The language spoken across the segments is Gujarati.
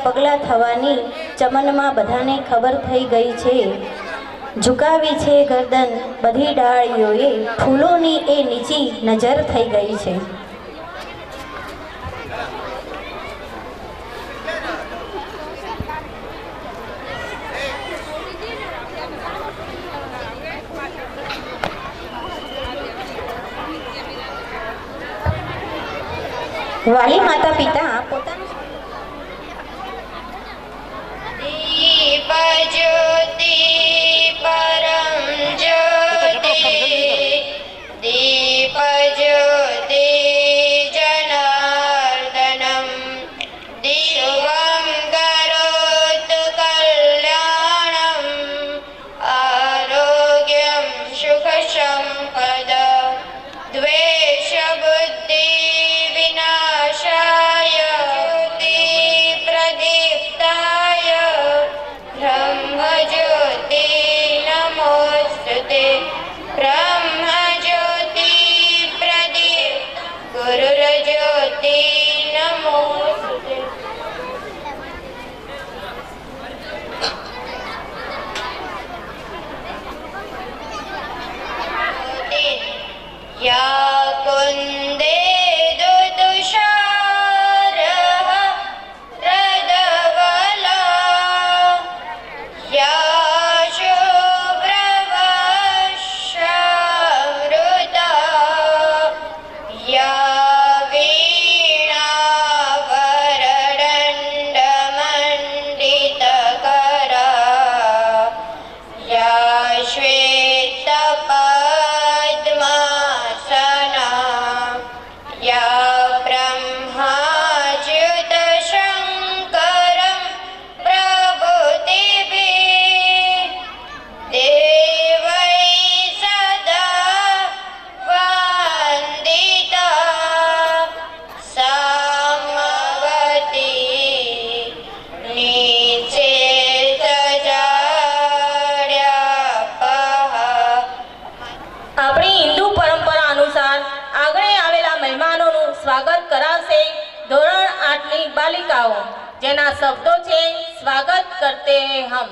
પગલાં થવાની ચમનમાં બધાને ખબર થઈ ગઈ છે। ઝુકાવી છે ગરદન બધી ડાળીઓએ, ફૂલોની એ નીચી નજર થઈ ગઈ છે। વાલી માતા પિતા પોતાનું દીપ જ્યોતિ પરમ જ્યોતિ, દીપ જ્યોતિ જનાર્દનમ, દીપમ કરોતુ કલ્યાણમ, આરોગ્યમ સુખ સંપદ, દ્વેષ બુદ્ધિ विनाशाय, ज्योति प्रदीप्ताय ब्रह्म ज्योति नमोस्तुते, ब्रह्म ज्योति प्रदीप गुरुर ज्योति नमोस्तुते। या कुंदे बालिकाओं जेना शब्दों से स्वागत करते हैं हम।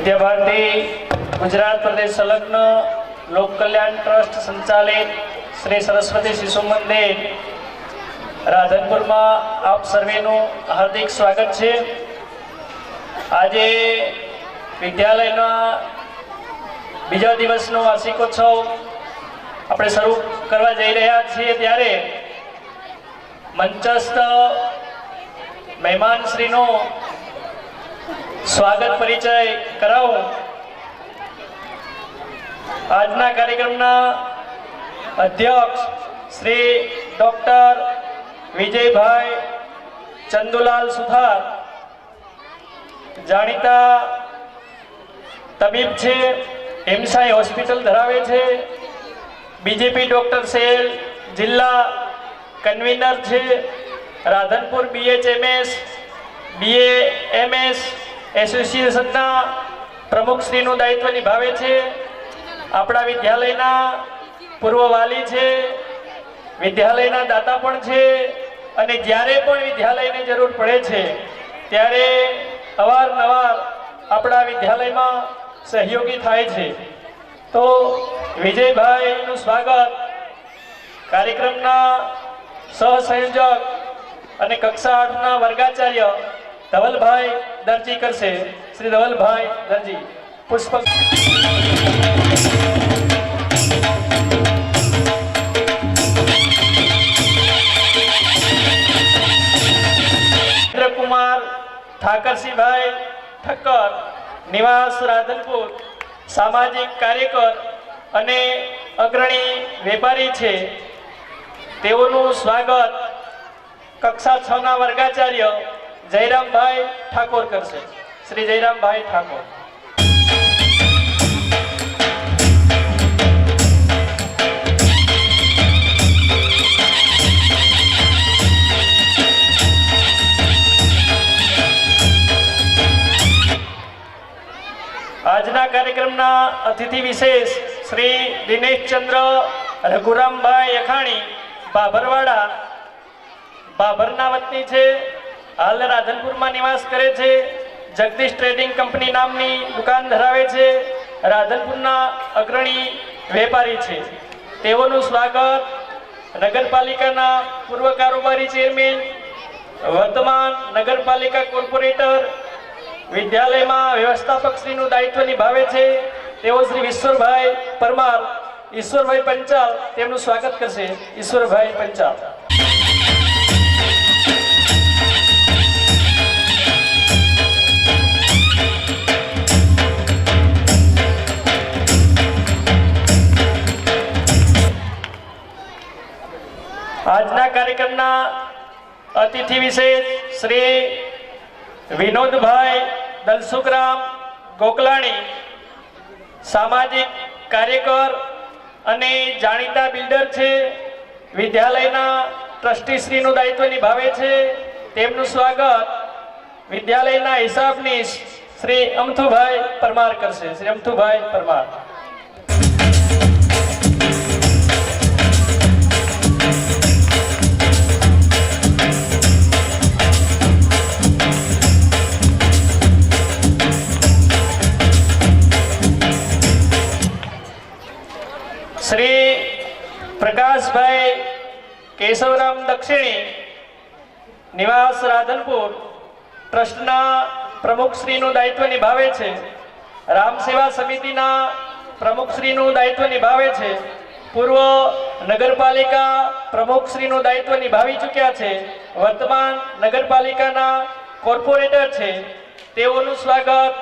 વિદ્યાભારતી ગુજરાત પ્રદેશ સંલગ્ન લોક કલ્યાણ ટ્રસ્ટ સંચાલિત શ્રી સરસ્વતી શિશુ મંદિર રાધનપુરમાં આપ સર્વેનું હાર્દિક સ્વાગત છે. આજે વિદ્યાલયના બીજા દિવસનો વાર્ષિકોત્સવ આપણે શરૂ કરવા જઈ રહ્યા છીએ ત્યારે મંચસ્થ મહેમાનશ્રીનો સ્વાગત પરિચય કરાવું. આજના કાર્યક્રમના અધ્યક્ષ શ્રી ડૉક્ટર વિજયભાઈ ચંદુલાલ સુથાર જાણીતા તબીબ છે, એમસાઈ હોસ્પિટલ ધરાવે છે, બીજેપી ડૉક્ટર સેલ જિલ્લા કન્વીનર છે, રાધનપુર BHMS BAMS એસોસિએશનના પ્રમુખશ્રીનું દાયિત્વ નિભાવે છે. આપણા વિદ્યાલયના પૂર્વ વાલી છે, વિદ્યાલયના દાતા પણ છે અને જ્યારે પણ વિદ્યાલયની જરૂર પડે છે ત્યારે અવારનવાર આપણા વિદ્યાલયમાં સહયોગી થાય છે. તો વિજયભાઈનું સ્વાગત કાર્યક્રમના સહસંયોજક અને કક્ષા 8ના વર્ગાચાર્ય ધવલભાઈ દરજી કરશે. શ્રી ધવલભાઈ દરજી પુષ્પ કુમાર ઠાકરસિંહભાઈ ઠક્કર નિવાસ રાધનપુર સામાજિક કાર્યકર અને અગ્રણી વેપારી છે. તેઓનું સ્વાગત કક્ષા 6ના વર્ગાચાર્ય જયરામભાઈ ઠાકોર કરશે. શ્રી જયરામભાઈ ઠાકોર. આજના કાર્યક્રમના અતિથિ વિશેષ શ્રી દિનેશચંદ્ર રઘુરામભાઈ અખાણી બાભરવાડા બાભરના વતની છે, હાલ રાધનપુરમાં નિવાસ કરે છે, જગદીશ ટ્રેડિંગ કંપની નામની દુકાન ધરાવે છે, રાધનપુરના અગ્રણી વેપારી છે. તેઓનું સ્વાગત નગરપાલિકાના પૂર્વ કારોબારી ચેરમેન, વર્તમાન નગરપાલિકા કોર્પોરેટર, વિદ્યાલયમાં વ્યવસ્થાપકશ્રીનું દાયિત્વ નિભાવે છે તેઓ શ્રી ઈશ્વરભાઈ પરમાર, ઈશ્વરભાઈ પંચાલ તેમનું સ્વાગત કરશે. ઈશ્વરભાઈ પંચાલ. આજના કાર્યક્રમના અતિથિ વિશેષ શ્રી વિનોદભાઈ દલસુખરામ ગોકલાણી સામાજિક કાર્યકર અને જાણીતા બિલ્ડર છે, વિદ્યાલયના ટ્રસ્ટીશ્રીનું દાયિત્વ નિભાવે છે. તેમનું સ્વાગત વિદ્યાલયના હિસાબનીશ શ્રી અમથુભાઈ પરમાર કરશે. શ્રી અમથુભાઈ પરમાર. શ્રી પ્રકાશભાઈ કેશવરામ દક્ષિણી નિવાસ રાધનપુર ટ્રસ્ટના પ્રમુખશ્રીનું દાયિત્વ નિભાવે છે, રામ સેવા સમિતિના પ્રમુખશ્રીનું દાયિત્વ નિભાવે છે, પૂર્વ નગરપાલિકા પ્રમુખશ્રીનું દાયિત્વ નિભાવી ચૂક્યા છે, વર્તમાન નગરપાલિકાના કોર્પોરેટર છે. તેઓનું સ્વાગત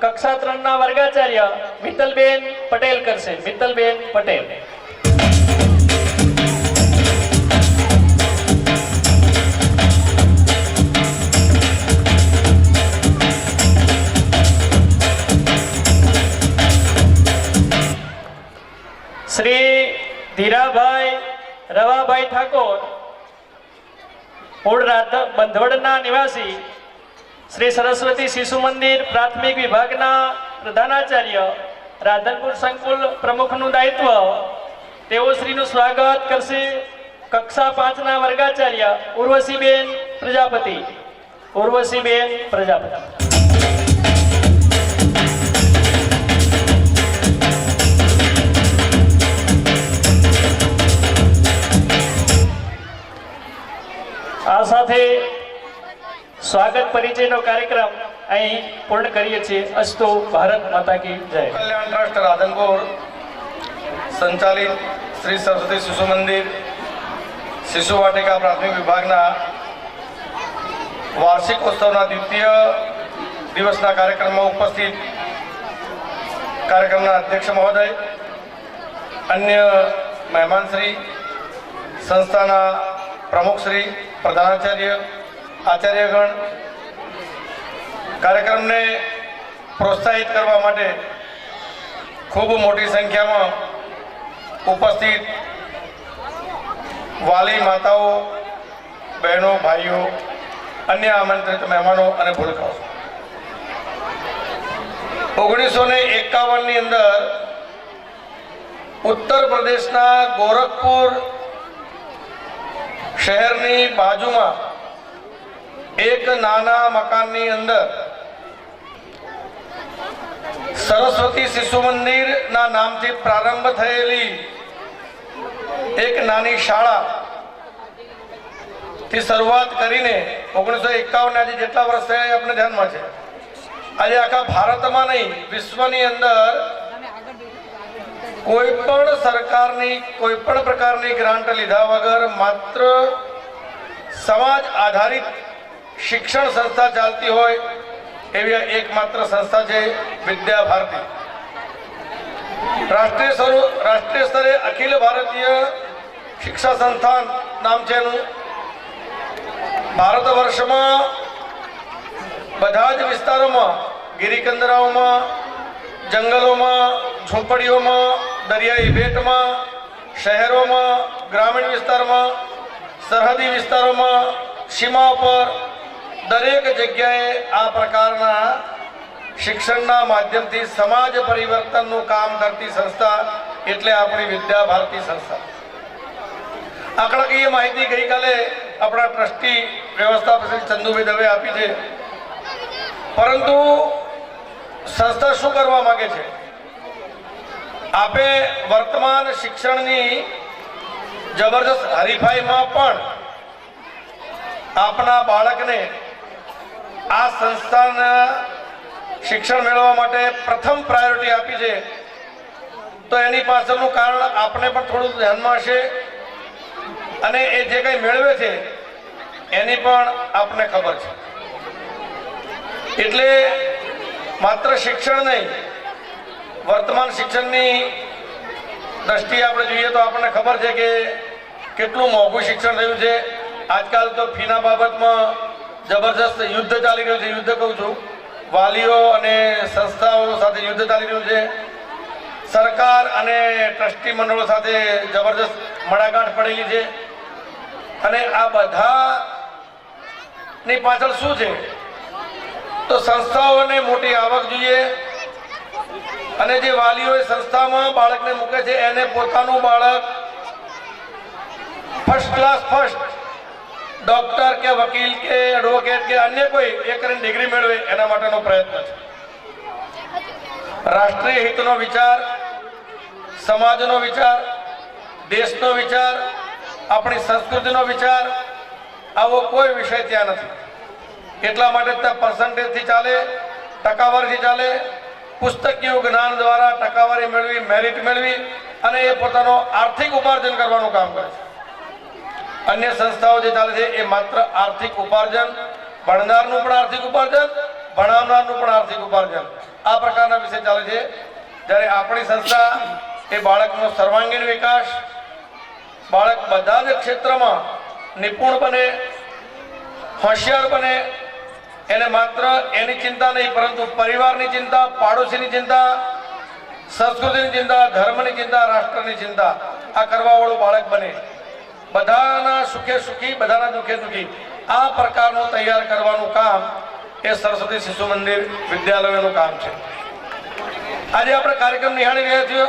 કક્ષા 3ના વર્ગાચાર્ય મિત્તલબેન પટેલ કરશે. મિત્તલબેન પટેલ. શ્રી ધીરાભાઈ રવાભાઈ ઠાકોર મૂળ બંધવડના નિવાસી, શ્રી સરસ્વતી શિશુ મંદિર પ્રાથમિક વિભાગના પ્રધાનાચાર્ય, રાધનપુર સંકુલ પ્રમુખનું દાયિત્વ તેઓ શ્રીનું સ્વાગત કરશે. કક્ષા 5ના વર્ગાચાર્ય ઉર્વશીબેન પ્રજાપતિ. ઉર્વશીબેન પ્રજાપતિ. સ્વાગત પરિચયનો કાર્યક્રમ અહીં પૂર્ણ કરીએ છીએ. અસ્તુ ભારત માતા કી જય. કલ્યાણ ટ્રસ્ટ રાધનપુર સંચાલિત શ્રી સરસ્વતી શિશુ મંદિર શિશુ વાટિકા પ્રાથમિક વિભાગના વાર્ષિક ઉત્સવના દ્વિતીય દિવસના કાર્યક્રમમાં ઉપસ્થિત કાર્યક્રમના અધ્યક્ષ મહોદય, અન્ય મહેમાનશ્રી, સંસ્થાના પ્રમુખશ્રી, પ્રધાનાચાર્ય, આચાર્યગણ, કાર્યક્રમને પ્રોત્સાહિત કરવા માટે ખૂબ મોટી સંખ્યામાં ઉપસ્થિત વાલી માતાઓ, બહેનો, ભાઈઓ, અન્ય આમંત્રિત મહેમાનો અને ભૂલકાઓ, 1951ની અંદર ઉત્તર પ્રદેશના ગોરખપુર શહેરની બાજુમાં એક નાના મકાનની અંદર સરસ્વતી શિશુ મંદિરના નામથી પ્રારંભ થયેલી એક નાની શાળા થી શરૂઆત કરીને 1951 આજે જેટલા વર્ષ થયા એ આપણે ધ્યાનમાં છે. આજે આખા ભારતમાં નહીં, વિશ્વની અંદર કોઈ પણ સરકારની કોઈ પણ પ્રકારની ગ્રાન્ટ લીધા વગર માત્ર સમાજ આધારિત શિક્ષણ સંસ્થા ચાલતી હોય એવી એકમાત્ર સંસ્થા છે વિદ્યા ભારતી. રાષ્ટ્રીય સ્તરે અખિલ ભારતીય શિક્ષા સંસ્થાન નામ છે એનું. ભારત વર્ષમાં બધા જ વિસ્તારોમાં, ગિરિકંદરાઓમાં, જંગલોમાં, ઝૂંપડીઓમાં, દરિયાઈ બેટમાં, શહેરોમાં, ગ્રામીણ વિસ્તારમાં, સરહદી વિસ્તારોમાં, સીમા પર દરેક જગ્યાએ આ પ્રકારના શિક્ષણના માધ્યમથી સમાજ પરિવર્તનનું કામ કરતી સંસ્થા એટલે આપણી વિદ્યા ભારતી સંસ્થા. આંકડાકીય માહિતી ગઈકાલે આપણા ટ્રસ્ટી વ્યવસ્થાપક શ્રી ચંદુભાઈ દવે આપી છે. પરંતુ સંસ્થા શું કરવા માંગે છે? આપે વર્તમાન શિક્ષણની જબરદસ્ત હરીફાઈમાં પણ આપના બાળકને આ સંસ્થાના શિક્ષણ મેળવવા માટે પ્રથમ પ્રાયોરિટી આપી છે. તો એની પાછળનું કારણ આપને પણ થોડું ધ્યાનમાં હશે અને એ જે કંઈ મેળવે છે એની પણ આપને ખબર છે. એટલે માત્ર શિક્ષણ નહીં, વર્તમાન શિક્ષણની દ્રષ્ટિએ આપણે જોઈએ તો આપણને ખબર છે કે કેટલું મોંઘું શિક્ષણ થયું છે. આજકાલ તો ફીના બાબતમાં જબરજસ્ત યુદ્ધ ચાલી રહ્યું છે. યુદ્ધ કહું છું, વાલીઓ અને સંસ્થાઓ સાથે યુદ્ધ ચાલી રહ્યું છે. સરકાર અને ટ્રસ્ટી મંડળો સાથે જબરજસ્ત મડાગાંઠ પડેલી છે. અને આ બધાની પાછળ શું છે? તો સંસ્થાઓને મોટી આવક જોઈએ અને જે વાલીઓ સંસ્થામાં બાળકને મૂકે છે એને પોતાનું બાળક ફર્સ્ટ ક્લાસ ડોક્ટર કે વકીલ કે એડવોકેટ કે અન્ય કોઈ એ કરીને ડિગ્રી મેળવે એના માટેનો પ્રયત્ન છે. રાષ્ટ્રીય હિતનો વિચાર, સમાજનો વિચાર, દેશનો વિચાર, આપણી સંસ્કૃતિનો વિચાર, આવો કોઈ વિષય ત્યાં નથી. એટલા માટે ત્યાં પર્સન્ટેજથી ચાલે, ટકાવારીથી ચાલે. પુસ્તકીય જ્ઞાન દ્વારા ટકાવારી મેળવી, મેરિટ મેળવી અને એ પોતાનો આર્થિક ઉપાર્જન કરવાનું કામ કરે છે. અન્ય સંસ્થાઓ જે ચાલે છે એ માત્ર આર્થિક ઉપાર્જન, ભણનારનું પણ આર્થિક ઉપાર્જન, ભણાવનારનું પણ આર્થિક ઉપાર્જન, આ પ્રકારના વિષય ચાલે છે. જ્યારે આપણી સંસ્થા એ બાળકનો સર્વાંગીણ વિકાસ, બાળક બધા જ ક્ષેત્રમાં નિપુણ બને, હોશિયાર બને, એને માત્ર એની ચિંતા નહીં પરંતુ પરિવારની ચિંતા, પાડોશીની ચિંતા, સંસ્કૃતિની ચિંતા, ધર્મની ચિંતા, રાષ્ટ્રની ચિંતા આ કરવાવાળું બાળક બને. બધાના સુખે સુખી, બધાના દુઃખે દુઃખી, આ પ્રકારનું તૈયાર કરવાનું કામ એ સરસ્વતી શિશુ મંદિર વિદ્યાલયનું કામ છે. આજે આપણે કાર્યક્રમ નિહાળી રહ્યા છીએ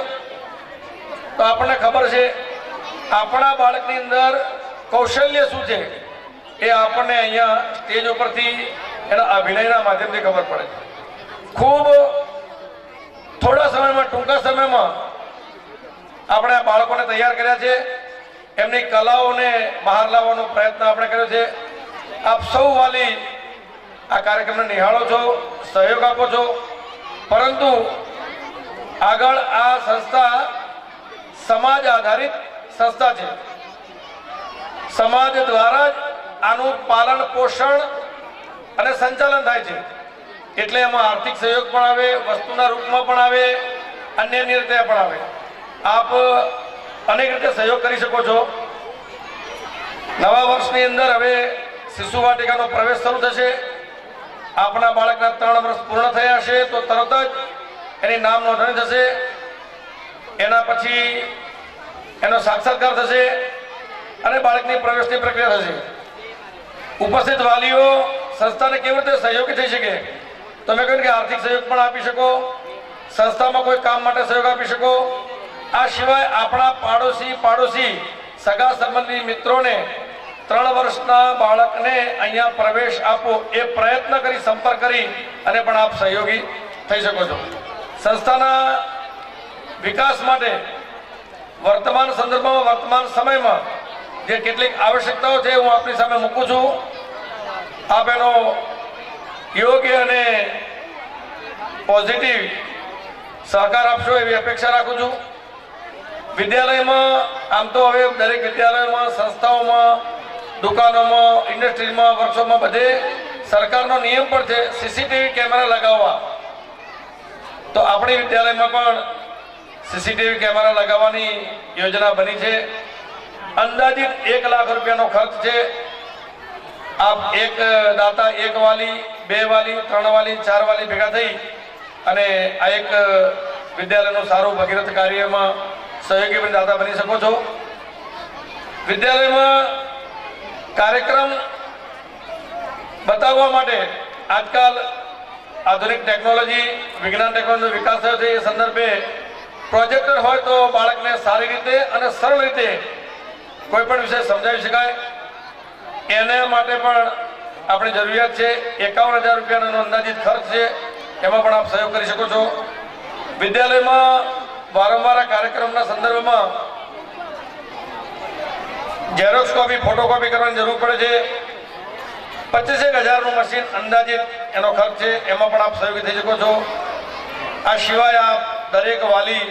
તો આપણને ખબર છે આપણા બાળકની અંદર કૌશલ્ય શું છે એ આપણને અહીંયા સ્ટેજ ઉપરથી એના અભિનયના માધ્યમથી ખબર પડે. ખૂબ થોડા સમયમાં, ટૂંકા સમયમાં આપણે આ બાળકોને તૈયાર કર્યા છે. એમની કલાઓને બહાર લાવવાનો પ્રયત્ન આપણે કર્યો છે. આપ સૌ વાલી આ કાર્યક્રમને નિહાળો છો, સહયોગ આપો છો, પરંતુ આગળ આ સંસ્થા સમાજ આધારિત સંસ્થા છે. સમાજ દ્વારા જ આનું પાલન પોષણ અને સંચાલન થાય છે. એટલે એમાં આર્થિક સહયોગ પણ આવે, વસ્તુના રૂપમાં પણ આવે, અન્ય રીતે પણ આવે. આપ અનેક રીતે સહયોગ કરી શકો છો. નવા વર્ષની અંદર હવે શિશુ વાટિકાનો પ્રવેશ શરૂ થશે. આપણા બાળકના 3 વર્ષ પૂર્ણ થયા છે તો તરત જ એની નામ નોંધણી થશે. એના પછી એનો સાક્ષાત્કાર થશે અને બાળકની પ્રવેશની પ્રક્રિયા થશે. ઉપસ્થિત વાલીઓ સંસ્થાને કેવી રીતે સહયોગી થઈ શકે? તમે કહ્યું કે આર્થિક સહયોગ પણ આપી શકો, સંસ્થામાં કોઈ કામ માટે સહયોગ આપી શકો. આ સિવાય આપણા પાડોશી સગા સંબંધી મિત્રોને 3 વર્ષના બાળકને અહીંયા પ્રવેશ આપો એ પ્રયત્ન કરી, સંપર્ક કરી અને પણ આપ સહયોગી થઈ શકો છો. સંસ્થાના વિકાસ માટે વર્તમાન સંદર્ભમાં, વર્તમાન સમયમાં જે કેટલીક આવશ્યકતાઓ છે હું આપની સામે મૂકું છું. આપ એનો યોગ્ય અને પોઝિટિવ સહકાર આપશો એવી અપેક્ષા રાખું છું. વિદ્યાલયમાં આમ તો હવે દરેક વિદ્યાલયોમાં, સંસ્થાઓમાં, દુકાનોમાં, ઇન્ડસ્ટ્રીઝમાં, વર્કશોપમાં બધે સરકારનો નિયમ પણ છે સીસીટીવી કેમેરા લગાવવા. તો આપણી વિદ્યાલયમાં પણ સીસીટીવી કેમેરા લગાવવાની યોજના બની છે. અંદાજિત 1 લાખ રૂપિયાનો ખર્ચ છે. આપ એક દાતા, 1 વાલી, 2 વાલી, 3 વાલી, 4 વાલી ભેગા થઈ અને આ એક વિદ્યાલયનું સારું ભગીરથ કાર્યમાં સહયોગી દાતા બની શકો છો. વિદ્યાલયમાં કાર્યક્રમ બતાવવા માટે આજકાલ આધુનિક ટેકનોલોજી, વિજ્ઞાન ટેકનોલોજીનો વિકાસ થયો છે. એ સંદર્ભે પ્રોજેક્ટર હોય તો બાળકને સારી રીતે અને સરળ રીતે કોઈ પણ વિષય સમજાવી શકાય. એના માટે પણ આપણી જરૂરિયાત છે. 51,000 રૂપિયાનો અંદાજિત ખર્ચ છે. એમાં પણ આપ સહયોગ કરી શકો છો. વિદ્યાલયમાં વારંવાર આ કાર્યક્રમના સંદર્ભમાં ઝેરોક્સ કોપી, ફોટોકોપી કરવાની જરૂર પડે છે. 25,000નું મશીન અંદાજિત એનો ખર્ચ છે. એમાં પણ આપ સહયોગી થઈ શકો છો. આ સિવાય આપ દરેક વાલી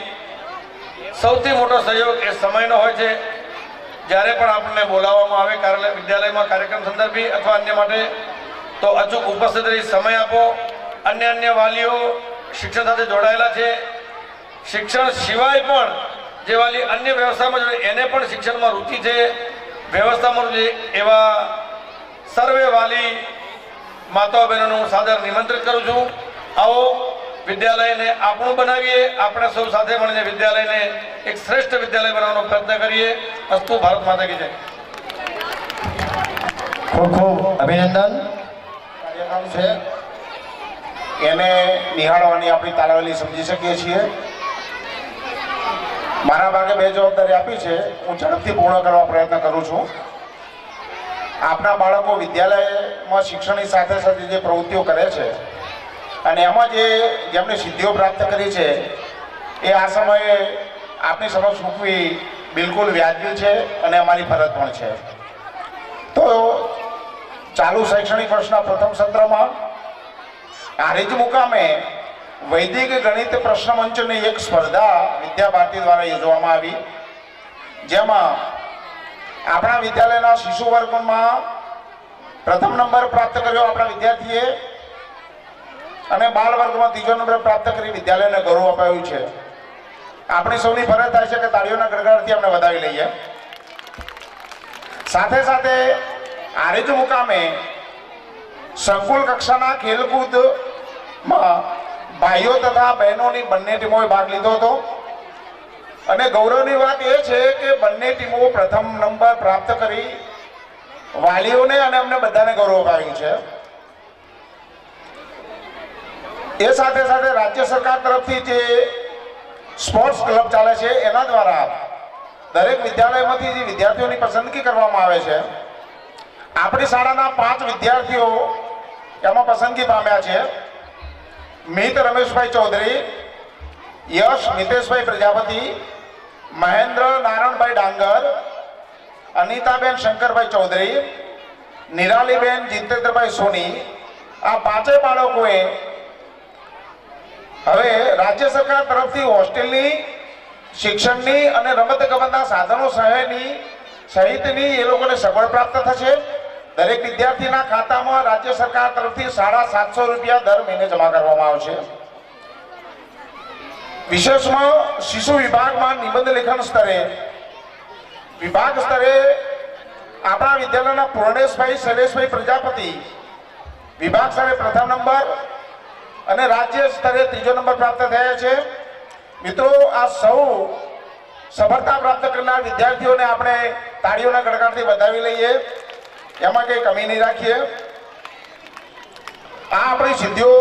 સૌથી મોટો સહયોગ એ સમયનો હોય છે. જ્યારે પણ આપણને બોલાવવામાં આવે વિદ્યાલયમાં કાર્યક્રમ સંદર્ભી અથવા અન્ય માટે તો અચૂક ઉપસ્થિત રહી સમય આપો. અન્ય વાલીઓ શિક્ષણ સાથે જોડાયેલા છે. શિક્ષણ સિવાય પણ જે વાલી અન્ય વ્યવસ્થામાં જોડે એને પણ શિક્ષણમાં રુચિ છે, વ્યવસ્થામાં રુચિ, એવા સર્વે વાલી માતાઓ બહેનોનું હું સાદર નિમંત્રિત કરું છું. આવો વિદ્યાલયને આપણું બનાવીએ. આપણે સૌ સાથે મળીને વિદ્યાલયને એક શ્રેષ્ઠ વિદ્યાલય બનાવવાનો પ્રયત્ન કરીએ. અસ્તુ. ભારત માતા કી જય. ખૂબ ખૂબ અભિનંદન. કાર્યક્રમ છે એને નિહાળવાની આપણી તાલાવેલી સમજી શકીએ છીએ. મારા ભાગે 2 જવાબદારી આપી છે, હું ઝડપથી પૂર્ણ કરવા પ્રયત્ન કરું છું. આપણા બાળકો વિદ્યાલયમાં શિક્ષણની સાથે સાથે જે પ્રવૃત્તિઓ કરે છે અને એમાં જેમણે સિદ્ધિઓ પ્રાપ્ત કરી છે એ આ સમયે આપની સમક્ષ મૂકવી બિલકુલ વ્યાજબી છે અને અમારી ફરજ પણ છે. તો ચાલુ શૈક્ષણિક વર્ષના પ્રથમ સત્રમાં હારીજ મુકામે વૈદિક ગણિત પ્રશ્ન મંચની એક સ્પર્ધા વિદ્યા ભારતી દ્વારા યોજવામાં આવી, જેમાં આપણા વિદ્યાલયના શિશુ વર્ગમાં પ્રથમ નંબર પ્રાપ્ત કર્યો આપણા વિદ્યાર્થીએ અને બાળ વર્ગમાં 3જો નંબર પ્રાપ્ત કરી વિદ્યાલયને ગૌરવ અપાયું છે. આપણી સૌની ફરજ થાય છે કે તાળીઓના ગડગડાટથી આપણે વધાવી લઈએ. સાથે સાથે હારીજ મુકામે સંકુલ કક્ષાના ખેલકૂદમાં ભાઈઓ તથા બહેનોની બંને ટીમોએ ભાગ લીધો હતો અને ગૌરવની વાત એ છે કે બંને ટીમો પ્રથમ નંબર પ્રાપ્ત કરી વાલીઓને અને અમને બધાને ગૌરવ અપાવ્યું છે. એ સાથે સાથે રાજ્ય સરકાર તરફથી જે સ્પોર્ટ્સ ક્લબ ચાલે છે એના દ્વારા દરેક વિદ્યાલયમાંથી જે વિદ્યાર્થીઓની પસંદગી કરવામાં આવે છે. આપણી શાળાના 5 વિદ્યાર્થીઓ એમાં પસંદગી પામ્યા છે. મિત રમેશભાઈ ચૌધરી, યશ મિતેશભાઈ પ્રજાપતિ, મહેન્દ્ર નારાયણભાઈ ડાંગર, અનિતાબેન શંકરભાઈ ચૌધરી, નિરાલીબેન જીતેન્દ્રભાઈ સોની આ પાંચેય બાળકોએ હવે રાજ્ય સરકાર તરફથી હોસ્ટેલની શિક્ષણની અને રમતગમતના સાધનો સહિતની એ લોકોને સગવડ પ્રાપ્ત થશે. દરેક વિદ્યાર્થીના ખાતામાં રાજ્ય સરકાર તરફથી 750 રૂપિયા દર મહિને જમા કરવામાં આવશે. વિશેષમાં શિશુ વિભાગમાં નિબંધ લેખન સ્તરે વિભાગ સ્તરે આપણા વિદ્યાલયના પૂર્ણેશભાઈ શૈલેષભાઈ પ્રજાપતિ વિભાગ સ્તરે પ્રથમ નંબર અને રાજ્ય સ્તરે ત્રીજો નંબર પ્રાપ્ત થયા છે. મિત્રો, આ સૌ સફળતા પ્રાપ્ત કરનાર વિદ્યાર્થીઓને આપણે તાળીઓના ગડગડાટથી વધાવી લઈએ, એમાં કંઈ કમી નહીં રાખીએ. આ આપણી સિદ્ધિઓ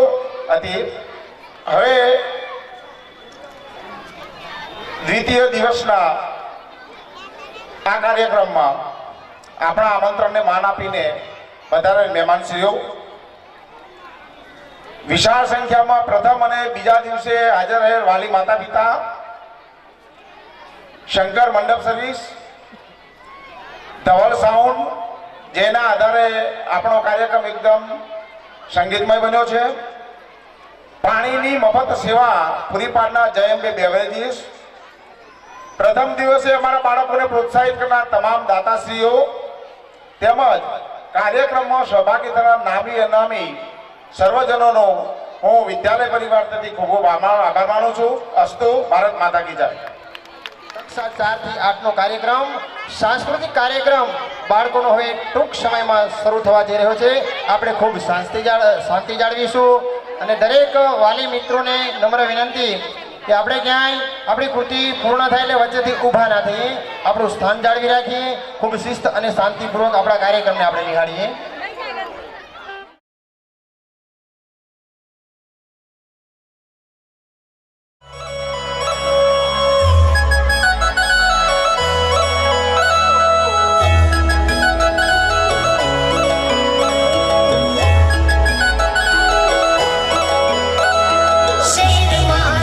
હતી. હવે દ્વિતીય દિવસના આ કાર્યક્રમમાં આપણા આમંત્રણને માન આપીને વધારે મહેમાનશ્રીઓ વિશાળ સંખ્યામાં પ્રથમ અને બીજા દિવસે હાજર રહેલ વાલી માતા પિતા, શંકર મંડપ સર્વિસ, ધવલ સાઉન્ડ, જેના આધારે આપણો કાર્યક્રમ એકદમ સંગીતમય બન્યો છે. પાણીની મફત સેવા પૂરી પાડનાર જયંબે બેવરેજીસ, પ્રથમ દિવસે અમારા બાળકોને પ્રોત્સાહિત કરનાર તમામ દાતાશ્રીઓ તેમજ કાર્યક્રમમાં સહભાગી થનાર નામી અનામી સર્વજનોનો હું વિદ્યાલય પરિવાર તરફથી ખૂબ ખૂબ આભાર માનું છું. અસ્તુ. ભારત માતા કી જય. કક્ષા 4 થી 8 નો કાર્યક્રમ, સાંસ્કૃતિક કાર્યક્રમ બાળકોનો હવે ટૂંક સમયમાં શરૂ થવા જઈ રહ્યો છે. આપણે ખૂબ શાંતિ જાળવીશું અને દરેક વાલી મિત્રોને નમ્ર વિનંતી કે આપણે ક્યાંય આપણી કૃતિ પૂર્ણ થાય એટલે વચ્ચેથી ઊભા ના થઈએ, આપણું સ્થાન જાળવી રાખીએ, ખૂબ શિસ્ત અને શાંતિપૂર્વક આપણા કાર્યક્રમને આપણે નિહાળીએ. શેરમાં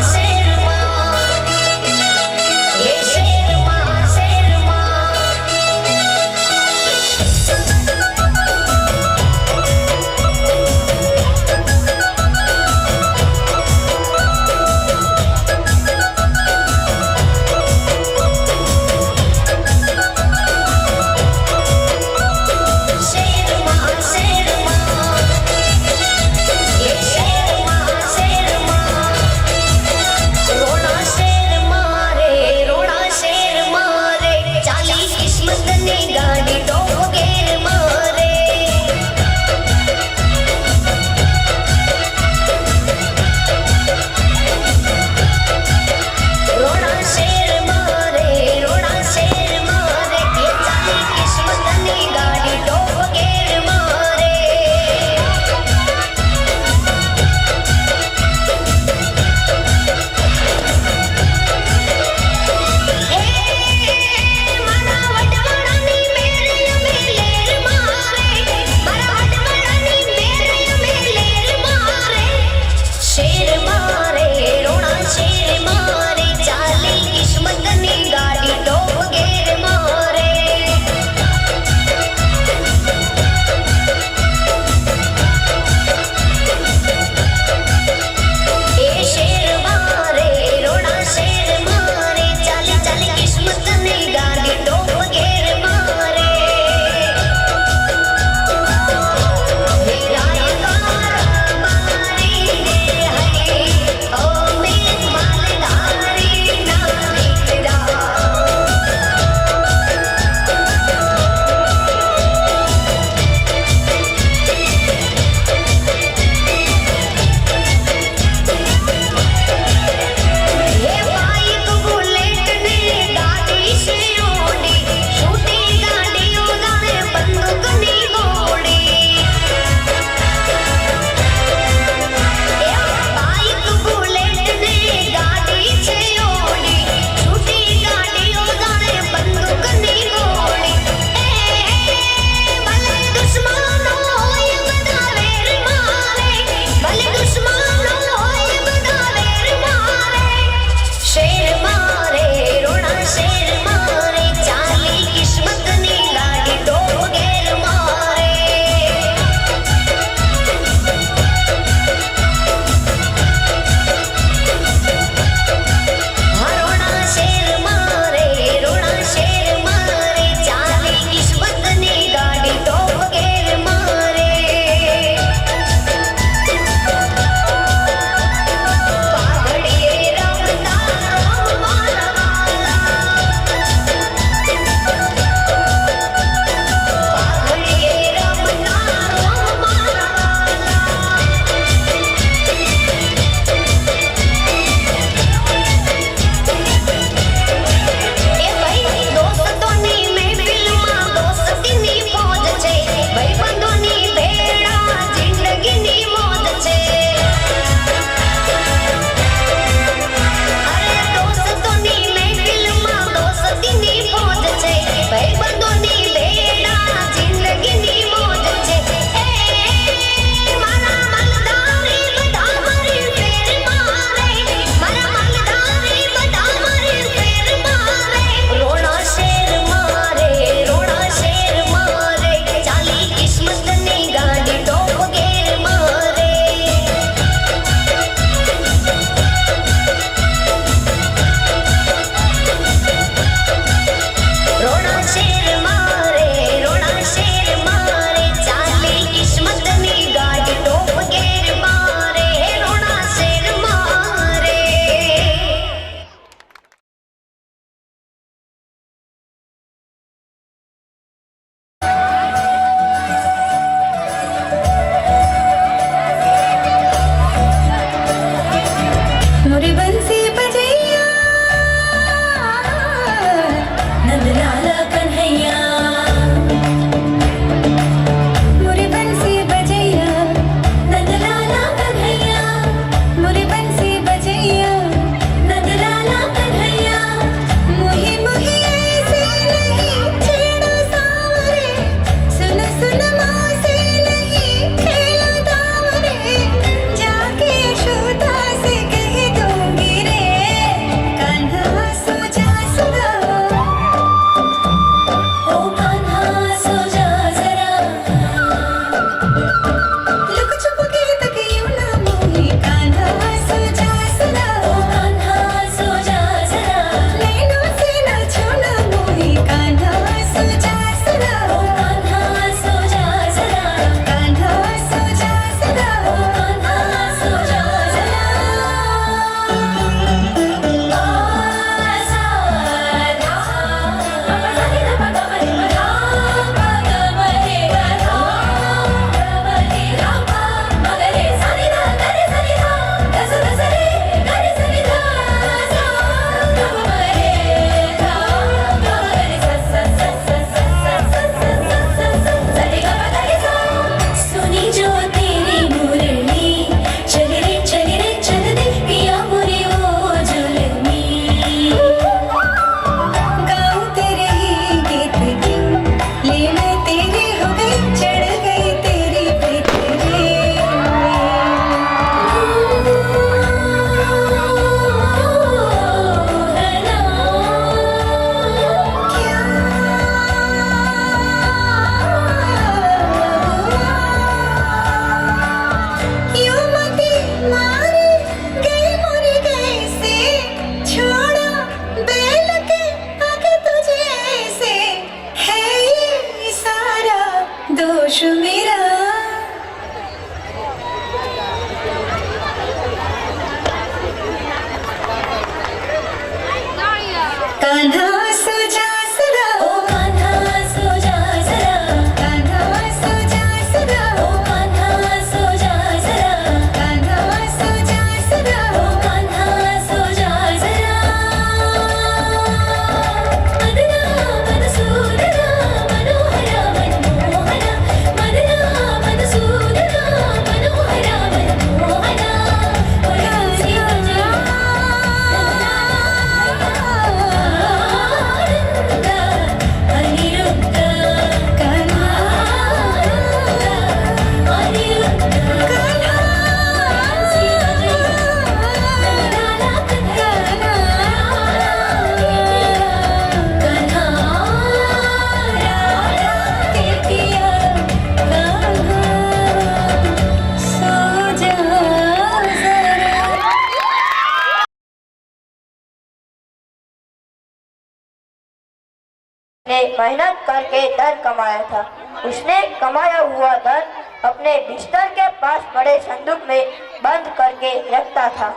ने मेहनत करके धन कमाया था। उसने कमाया हुआ धन अपने बिस्तर के पास पड़े संदूक में बंद करके रखता था।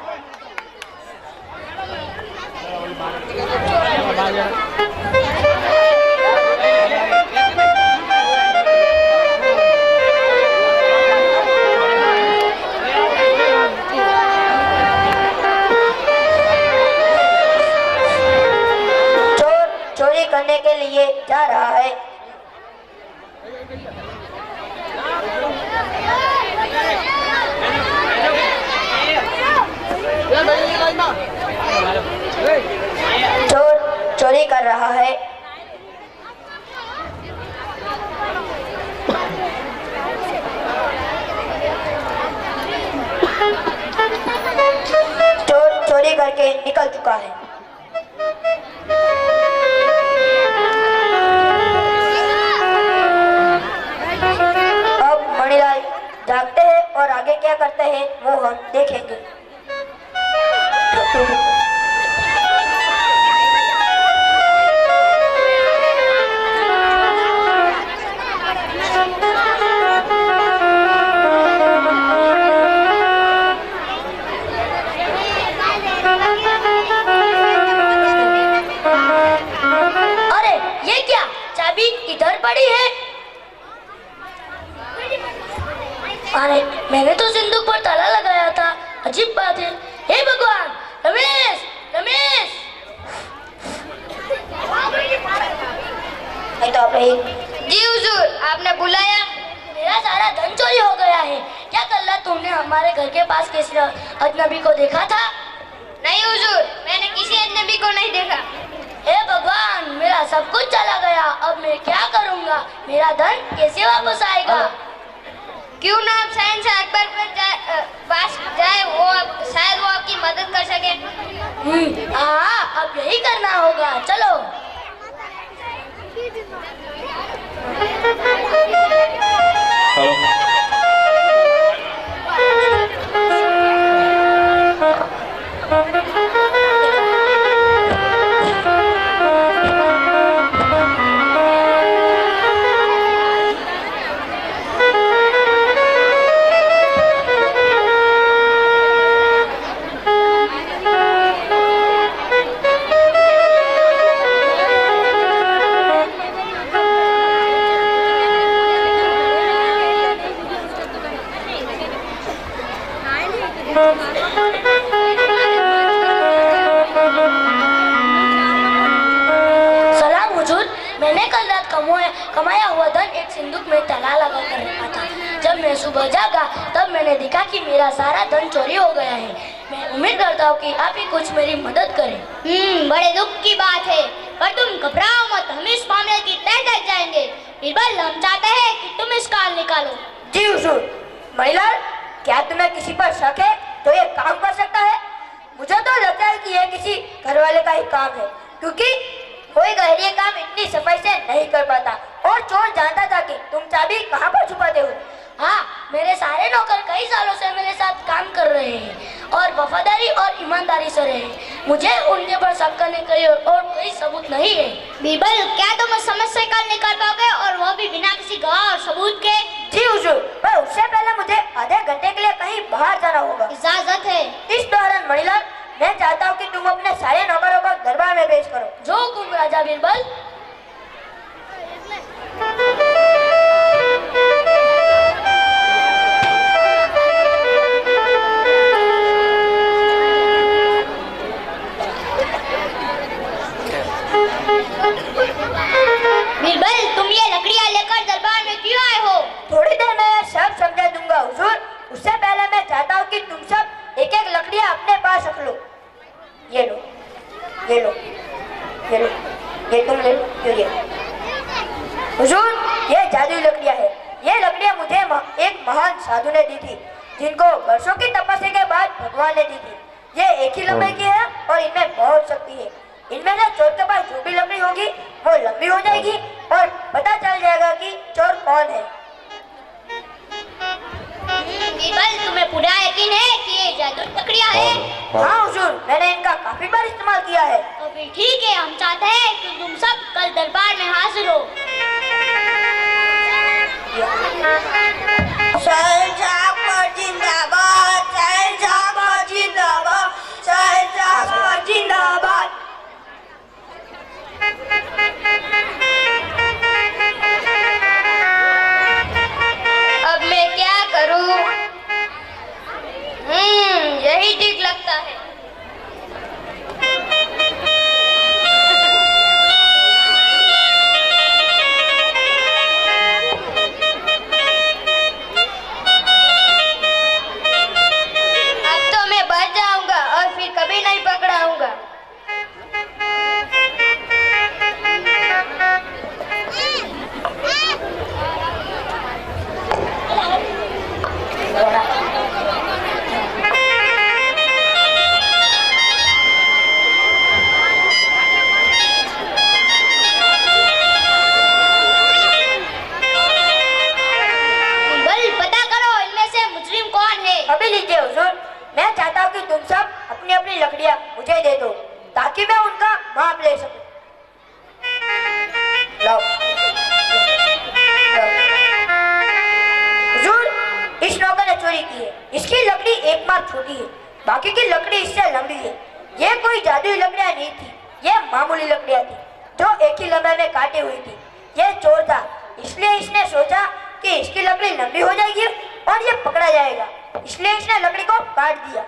चोर चोरी करने के लिए जा रहा है। चोर चोरी कर रहा है। चोर चोरी करके निकल चुका है। अब मणिलाल जागते हैं और आगे क्या करते हैं वो हम देखेंगे। अरे ये क्या, चाबी इधर पड़ी है? अरे मैंने तो सिंदूक पर ताला लगाया था, अजीब बात है। हे भगवान, रमेश रमेश! नहीं तो आप जी हुजूर, आपने बुलाया? मेरा सारा धन चोरी हो गया है। क्या कल रात तुमने हमारे घर के पास किसी अजनबी को देखा था? नहीं हुजूर, मैंने किसी अजनबी को नहीं देखा। हे भगवान, मेरा सब कुछ चला गया। अब मैं क्या करूंगा? मेरा धन कैसे वापस आएगा? क्यों ना आप शहंशाह अकबर पर पास जाए, शायद वो आपकी मदद कर सके। हाँ, अब यही करना होगा। चलो। सलाम हुजूर, मैंने कल रात कमाया हुआ धन एक सिंदूक में ताला लगा कर रखा था। जब मैं सुबह जागा तब मैंने देखा कि मेरा सारा धन चोरी हो गया है। मैं उम्मीद करता हूँ कि आप ही कुछ मेरी मदद करें। बड़े दुख की बात है, पर तुम घबराओ मत, हम इस मामले की तह तक जाएंगे। बीरबल, हम चाहते हैं कि तुम इसका हल निकालो। जी हुजूर। मणिलाल, क्या तुम्हें किसी पर शक है तो ये काम कर सकता है? मुझे तो लगता है कि यह किसी घर वाले का ही काम है, क्योंकि कोई घर ये काम इतनी सफाई से नहीं कर पाता। और चोर जानता था कि तुम चाबी कहाँ पर छुपाते हो। हाँ, मेरे सारे नौकर कई सालों से मेरे साथ काम कर रहे हैं और वफादारी और ईमानदारी से रहे। मुझे उनके पर शक करने के लिए और कोई सबूत नहीं है। बीरबल, क्या तुम उस समस्या का निकाल पाओगे, और वह भी बिना किसी गवाह और सबूत के? जी हुजूर, पर उससे पहले मुझे आधे घंटे के लिए कहीं बाहर जाना होगा। इजाजत है। इस दौरान मणिलाल, मैं चाहता हूँ कि तुम अपने सारे नौकरों को दरबार में पेश करो। जो हुकुम राजा बीरबल। बीरबल, तुम ये लकड़ियाँ लेकर दरबार में क्यों आए हो? थोड़ी देर में सब समझा दूंगा हुजूर। उससे पहले मैं चाहता हूँ कि तुम सब एक एक लकड़ियाँ अपने पास रख लो। ये लो, ये लो, ये लो, ये तुम ले लो, ये। हुजूर, ये जादुई लकड़ियाँ है। ये लकड़ियाँ मुझे एक महान साधु ने दी थी, जिनको वर्षों की तपस्या के बाद भगवान ने दी थी। ये एक ही लंबाई की है और इनमें बहुत शक्ति है। इनमें से चोर के पास जो भी लकड़ी होगी वो लंबी हो जाएगी और पता चल जाएगा कि चोर कौन है। बीरबल, तुम्हें पूरा यकीन है कि ये जादुई लकड़ियाँ हैं? हाँ हुजूर, मैंने इनका काफी बार इस्तेमाल किया है। तो फिर ठीक है, हम चाहते हैं कि तुम सब कल दरबार में हाजिर हो। जिंदाबाद, जिंदाबाद, जिंदाबाद। अब मैं क्या करूं? यही ठीक लगता है। अब तो मैं बच जाऊंगा और फिर कभी नहीं पकड़ाऊंगा। अभी लीजिए हुजूर, मैं चाहता हूँ कि तुम सब अपनी अपनी लकड़ियाँ मुझे दे दो ताकि मैं उनका माप ले सकूं। लाओ। हुजूर, इस नौकर ने चोरी की है। इसकी लकड़ी एक माप छोटी है, बाकी की लकड़ी इससे लंबी है। ये कोई जादुई लकड़ियाँ नहीं थी, ये मामूली लकड़ियाँ थी जो एक ही लम्बे में काटी हुई थी। ये चोर था, इसलिए इसने सोचा कि इसकी लकड़ी लंबी हो जाएगी और ये पकड़ा जाएगा, इसलिए इसने लकड़ी को काट दिया।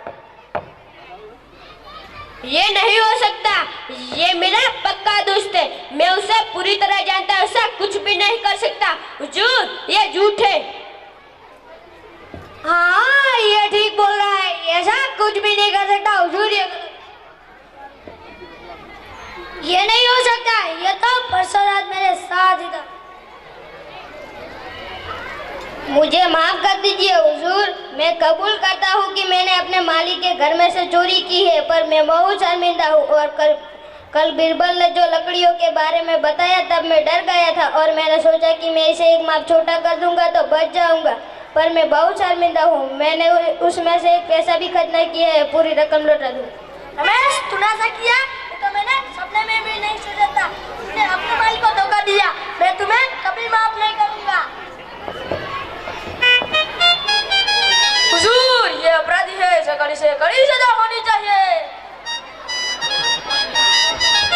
ये नहीं हो सकता, ये मेरा पक्का दोस्त है, मैं उसे पूरी तरह जानता हूँ, ऐसा कुछ भी नहीं कर सकता। हुजूर, ये झूठ है। हाँ, ये ठीक बोल रहा है, ऐसा कुछ भी नहीं कर सकता हुजूर। ये नहीं हो सकता, ये तो परसों रात मेरे साथ ही था। मुझे माफ कर दीजिए हुजूर, मैं कबूल करता हूँ कि मैंने अपने मालिक के घर में से चोरी की है, पर मैं बहुत शर्मिंदा हूँ। और कल बीरबल ने जो लकड़ियों के बारे में बताया तब मैं डर गया था और मैंने सोचा कि मैं इसे एक माप छोटा कर दूंगा तो बच जाऊंगा, पर मैं बहुत शर्मिंदा हूँ। मैंने उसमें से एक पैसा भी खर्च नहीं किया है, पूरी रकम लौटा दूँ। रमेश, तूने ऐसा किया तो मैंने सपने में भी नहीं सोचा था। तूने अपने मालिक को धोखा दिया, मैं तुम्हें कभी माफ नहीं करूंगा। हुजूर, ये अपराधी है, इसे कड़ी से कड़ी सजा होनी चाहिए।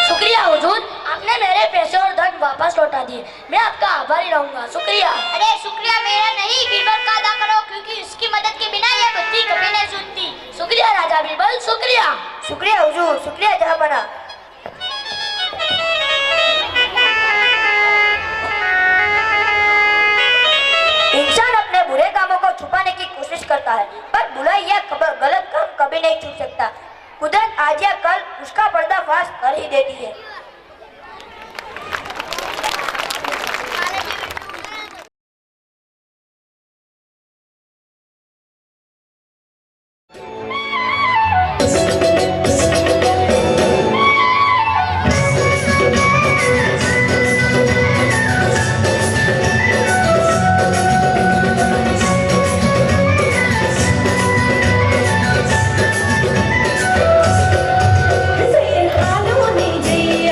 शुक्रिया हुजूर, आपने मेरे पैसे और धन वापस लौटा दिए, मैं आपका आभारी रहूंगा। शुक्रिया। अरे शुक्रिया मेरा नहीं, बीरबल का अदा करो, क्योंकि उसकी मदद के बिना ये बुद्धि कभी नहीं सुनती। शुक्रिया राजा बीरबल, शुक्रिया। शुक्रिया हुजूर, शुक्रिया जहांपनाह। इंसान अपने बुरे कामों को छुपाने की कोशिश करता है, पर बुराई या गलत काम कभी नहीं छुप सकता। कुदरत आज या कल उसका पर्दाफाश कर ही देती है। Say hello, Niji.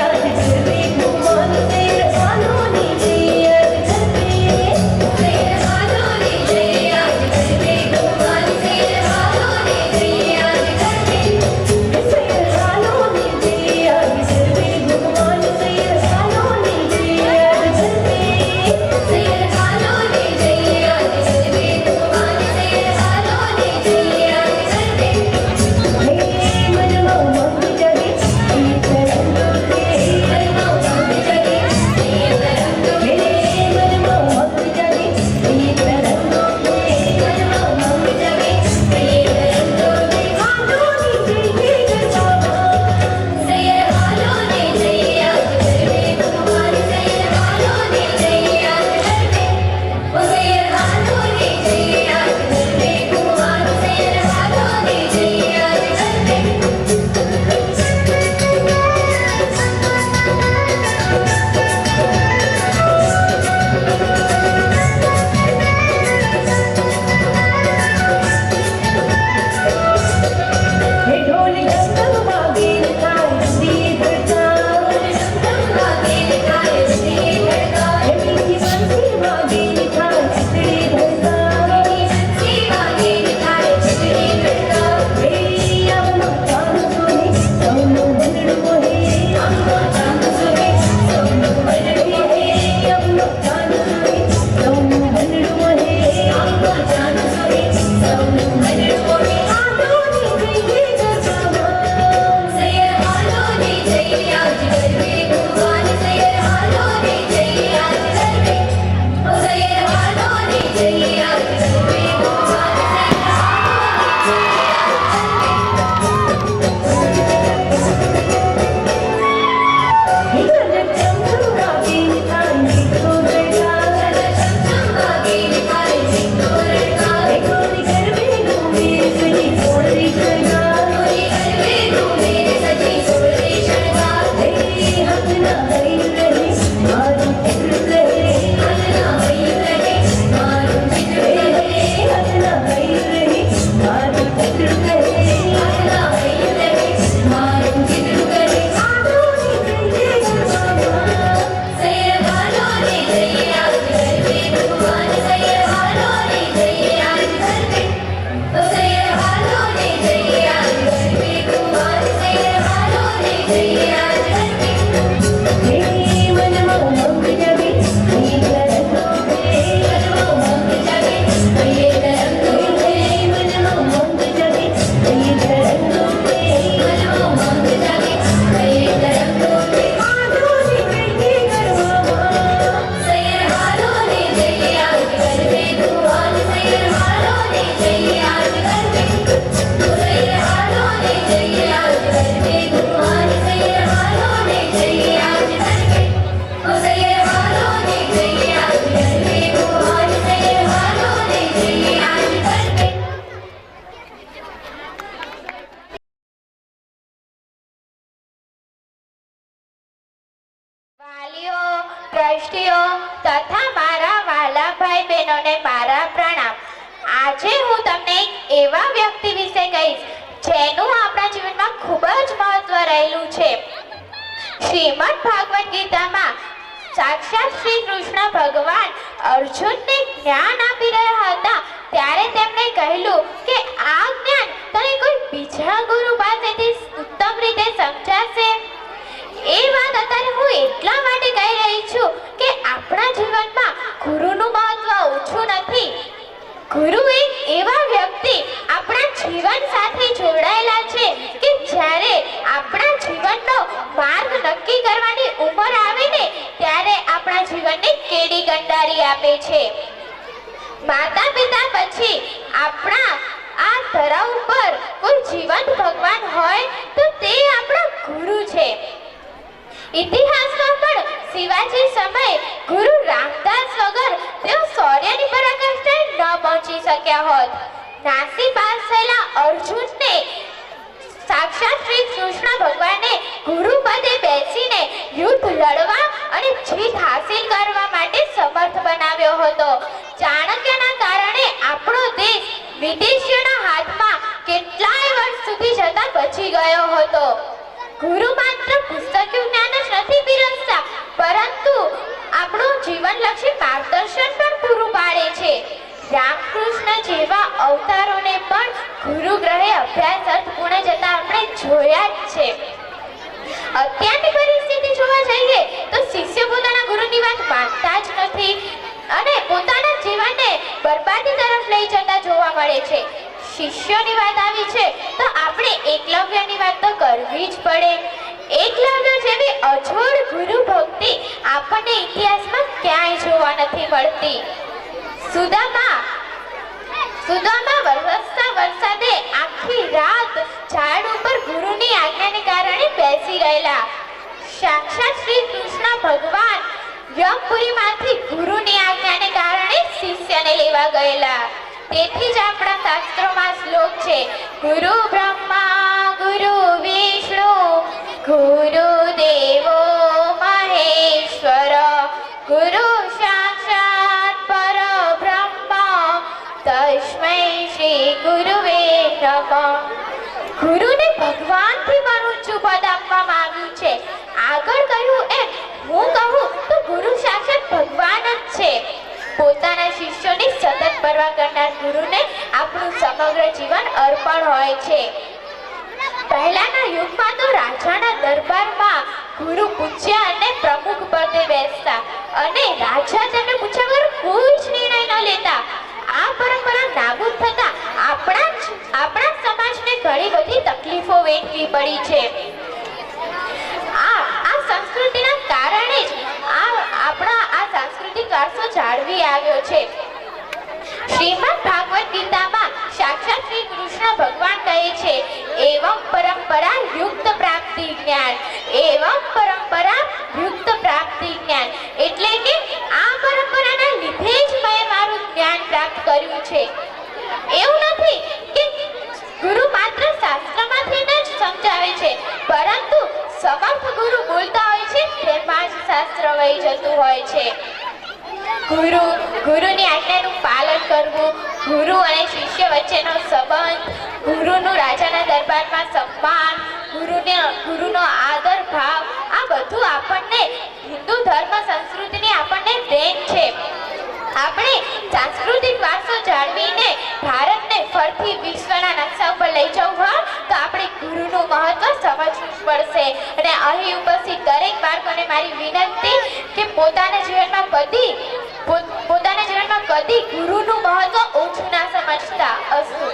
ટ્રસ્ટીઓ તથા મારા વાલા ભાઈ બહેનોને મારા પ્રણામ. આજે હું તમને એક એવા વ્યક્તિ વિશે કહીશ જેનું આપણા જીવનમાં ખૂબ જ મહત્વ રહેલું છે. શ્રીમદ ભાગવત ગીતામાં સાક્ષાત શ્રી કૃષ્ણ ભગવાન અર્જુનને જ્ઞાન આપી રહ્યા હતા ત્યારે તેમણે કહેલું કે આ જ્ઞાન તને કોઈ બીજા ગુરુ પાસેથી ઉત્તમ રીતે સમજાશે. એ વાત અત્યારે હું એટલા માટે કહી રહી છું કે આપણા જીવનમાં ગુરુનું મહત્વ ઓછું નથી. ગુરુ એક એવા વ્યક્તિ આપણા જીવન સાથે જોડાયેલા છે કે જ્યારે આપણા જીવનનો માર્ગ નક્કી કરવાની ઉંમર આવે ને ત્યારે આપણા જીવનને કેડી કંડારી આપે છે. માતા પિતા પછી આપણા આ ધરા ઉપર કોઈ જીવંત ભગવાન હોય તો તે આપણા ગુરુ છે. ઇતિહાસમાં પણ શિવાજી સમયે ગુરુ રામદાસ વગર તેઓ સૌર્યની પરાકાષ્ઠાએ ન પહોંચી શક્યા હોત. નાસી પાસ થયેલા અર્જુનને સાક્ષાત શ્રી કૃષ્ણ ભગવાને ગુરુ પદે બેસીને યુદ્ધ લડવા અને જીત હાસિલ કરવા માટે સમર્થ બનાવ્યો હતો. ચાણક્યના કારણે આપણો દેશ વિદેશીઓના હાથમાં કેટલાય વર્ષ સુધી જતા બચી ગયો હતો. ગુરુ માત્ર પુસ્તકીય જ્ઞાન જ નથી પીરસતા પરંતુ આપણું જીવનલક્ષી માર્ગદર્શન પણ પૂરું પાડે છે. રામકૃષ્ણ જેવા અવતારોને પણ ગુરુ ગ્રહે અભ્યાસ અર્થપૂર્ણ જતા આપણે જોયા જ છે. અત્યારની પરિસ્થિતિ જોવા જઈએ તો શિષ્ય પોતાના ગુરુની વાત માનતા જ નથી અને પોતાના જીવનને બરબાદી તરફ લઈ જતા જોવા મળે છે. શિષ્યોની વાત આવી છે તો આપણે એકલવ્યની વાત તો કરવી જ પડે. એકલવ્ય જેવી અજોડ ગુરુ ભક્તિ આપણને ઇતિહાસમાં ક્યાંય જોવા નથી મળતી. સુદામા વરસતા વરસાદે આખી રાત ઝાડ ઉપર ગુરુની આજ્ઞાને કારણે બેસી રહેલા. સાક્ષાત શ્રી કૃષ્ણ ભગવાન યમપુરીમાંથી ગુરુની આજ્ઞાને કારણે શિષ્યને લેવા ગયેલા. તેથી જ આપણા શાસ્ત્રોમાં શ્લોક છે, ગુરુ બ્રહ્મા ગુરુ વિષ્ણુ ગુરુ દેવો મહેશ્વર ગુરુ સાક્ષાત પરબ્રહ્મ તસ્મૈ શ્રી ગુરુવે નમઃ. ગુરુને ભગવાનથી પણ ઊંચું પદ આપવામાં આવ્યું છે. આગળ કહ્યું એમ હું કહું તો ગુરુ સાક્ષાત ભગવાન જ છે. પોતાના શિષ્યોની સતત પરવા કરનાર ગુરુને આપણું સમગ્ર જીવન અર્પણ હોય છે. પહેલાના યુગમાં તો રાજાના દરબારમાં ગુરુ પૂજ્ય અને પ્રમુખ પદે બેસતા અને રાજા તેમને પૂછ્યા વગર કોઈ જ નિર્ણય ન લેતા. આ પરંપરા નાબૂદ થતા આપણા સમાજને ઘણી બધી તકલીફો વેઠવી પડી છે. આ સંસ્કૃતિના કારણે જ આપણા આ સાંસ્કૃતિક વારસો જાળવી આવ્યો છે. શ્રીમદ ભાગવત ગીતામાં સાક્ષાત શ્રી કૃષ્ણ ભગવાન કહે છે, એવમ પરંપરા યુક્ત પ્રાપ્તિ જ્ઞાન, એવમ પરંપરા યુક્ત પ્રાપ્તિ જ્ઞાન. એટલે કે આ પરંપરાના લીધે જ મેં મારું જ્ઞાન પ્રાપ્ત કર્યું છે. એવું નથી કે ગુરુ માત્ર શાસ્ત્રમાંથી જ સમજાવે છે પરંતુ સમર્થ ગુરુ બોલતા હોય છે તેમાં જ શાસ્ત્ર વહી જતું હોય છે. ગુરુની આજ્ઞાનું પાલન કરવું, ગુરુ અને શિષ્ય વચ્ચેનો સંબંધ, ગુરુનું રાજાના દરબારમાં સન્માન, ગુરુનો આદર ભાવ, આ બધું આપણને હિન્દુ ધર્મ સંસ્કૃતિની આપણને દેન છે. આપણે સાંસ્કૃતિક વારસો જાળવીને ભારતને ફરીથી વિશ્વના નકશા ઉપર લઈ જવું હોય તો આપણે ગુરુનું મહત્વ સમજવું જ પડશે. અને અહીં ઉપસ્થિત દરેક બાળકોને મારી વિનંતી કે પોતાના જીવનમાં કદી ગુરુનું મહત્વ ઓછું ના સમજતા. અસ્તુ.